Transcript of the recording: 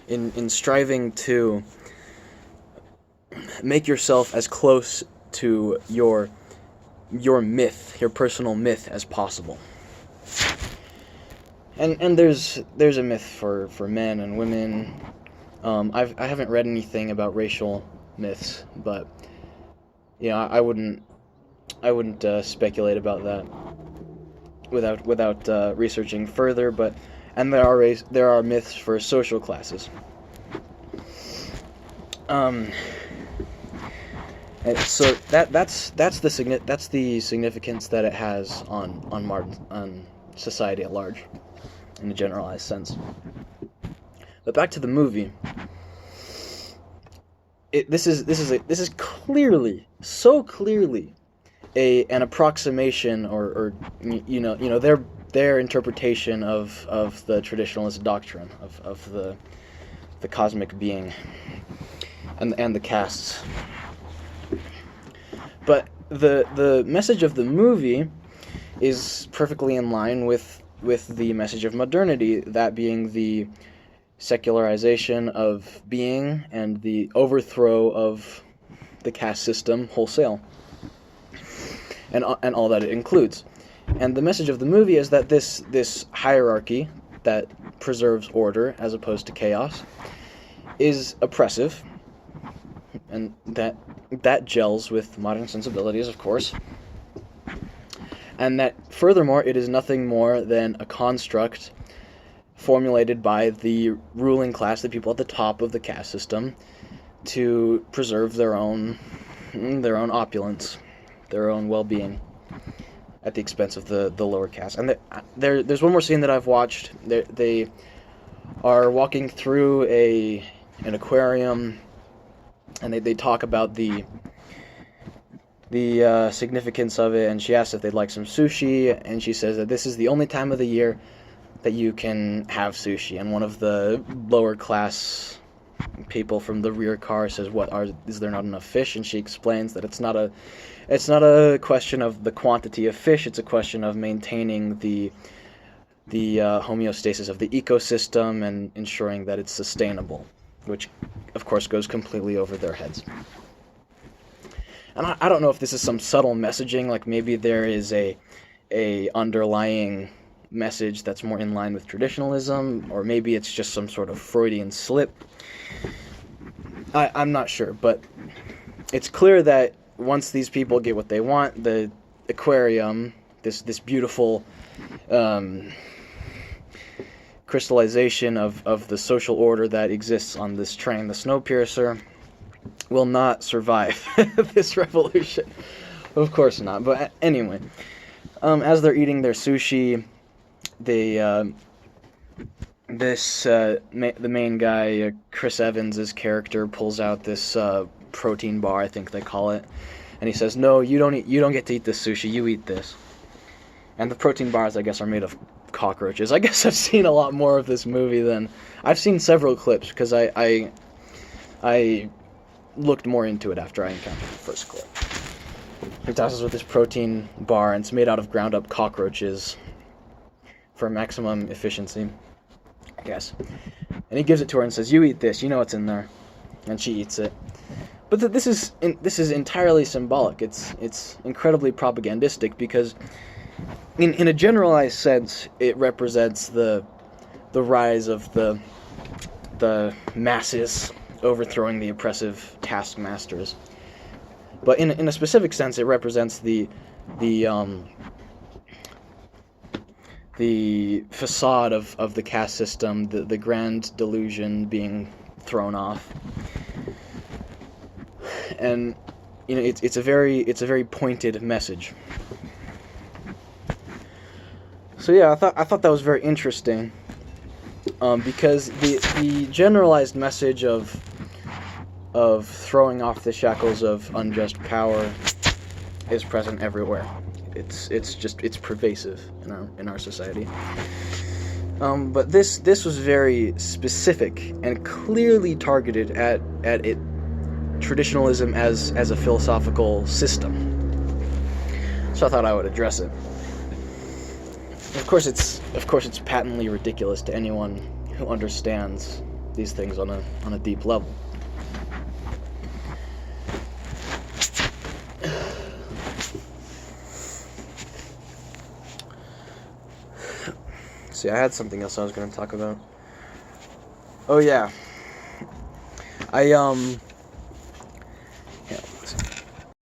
in striving to make yourself as close to your myth, your personal myth, as possible. And there's a myth for men and women. I haven't read anything about racial myths, but I wouldn't speculate about that without researching further. And there are myths for social classes. And so that's the significance that it has on society at large, in a generalized sense. But back to the movie. This is clearly, so clearly, an approximation or their interpretation of the traditionalist doctrine of the cosmic being and the castes. But the message of the movie is perfectly in line with the message of modernity, that being the secularization of being and the overthrow of the caste system wholesale, and all that it includes. And the message of the movie is that this hierarchy that preserves order as opposed to chaos is oppressive, and that gels with modern sensibilities, of course. And that, furthermore, it is nothing more than a construct formulated by the ruling class, the people at the top of the caste system, to preserve their own opulence, their own well-being, at the expense of the lower caste. And there's one more scene that I've watched. They are walking through an aquarium, and they talk about the significance of it, and she asks if they'd like some sushi, and she says that this is the only time of the year that you can have sushi. And one of the lower class people from the rear car says, is there not enough fish? And she explains that it's not a question of the quantity of fish, it's a question of maintaining the homeostasis of the ecosystem and ensuring that it's sustainable, which of course goes completely over their heads. And I don't know if this is some subtle messaging, like maybe there is a underlying message that's more in line with traditionalism, or maybe it's just some sort of Freudian slip. I'm not sure, but it's clear that once these people get what they want, the aquarium, this beautiful crystallization of the social order that exists on this train, the Snowpiercer, will not survive this revolution. Of course not. But anyway, as they're eating their sushi, the main guy, Chris Evans' character, pulls out this protein bar, I think they call it, and he says, "No, you don't get to eat this sushi. You eat this." And the protein bars, I guess, are made of cockroaches. I guess I've seen a lot more of this movie than I've seen several clips, because I looked more into it after I encountered the first clip. He tosses with this protein bar, and it's made out of ground up cockroaches for maximum efficiency, I guess. And he gives it to her and says, "You eat this. You know what's in there." And she eats it. But this is entirely symbolic. It's incredibly propagandistic, because in a generalized sense, it represents the rise of the masses overthrowing the oppressive taskmasters. But in a specific sense, it represents the facade of the caste system, the grand delusion being thrown off. And it's a very pointed message. So yeah, I thought that was very interesting, because the generalized message of throwing off the shackles of unjust power is present everywhere. It's pervasive in our society. But this was very specific and clearly targeted at it, traditionalism as a philosophical system. So I thought I would address it. Of course it's patently ridiculous to anyone who understands these things on a deep level. See, I had something else I was going to talk about. Oh yeah, I